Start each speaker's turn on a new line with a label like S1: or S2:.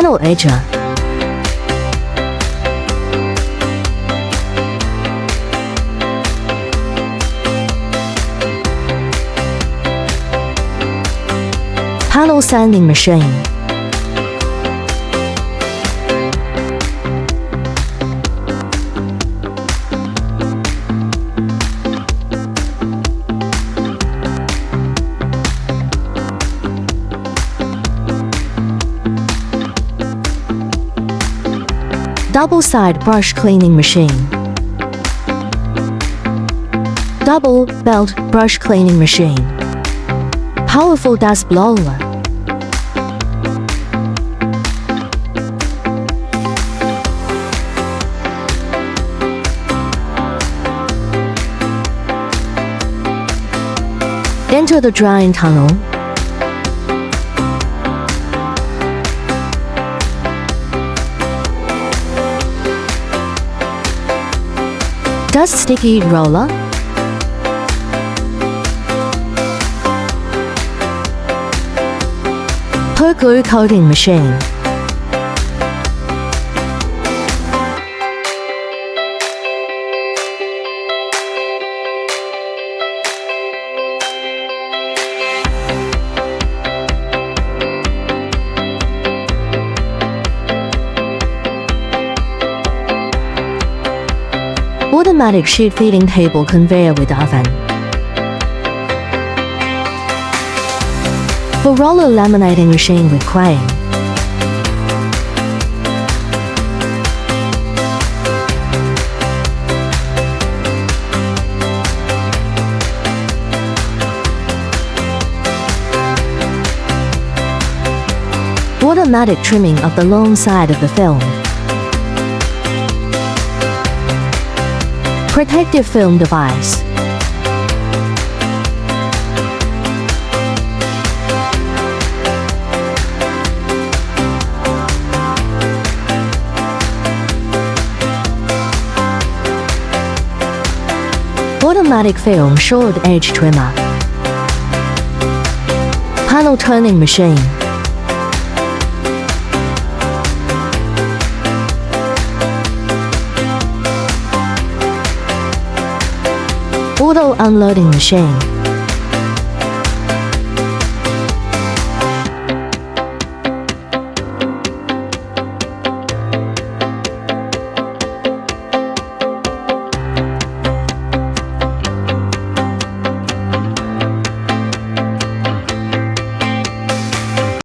S1: Panel edger. Panel sanding machine. Double-side brush cleaning machine. Double belt brush cleaning machine. Powerful dust blower. Enter the drying tunnel. Dust sticky roller. Per glue coating machine. Automatic sheet feeding table conveyor with oven. For roller laminating machine with crane. Automatic trimming of the long side of the film. Protective film device. Automatic film short edge trimmer. Panel turning machine. Auto unloading machine.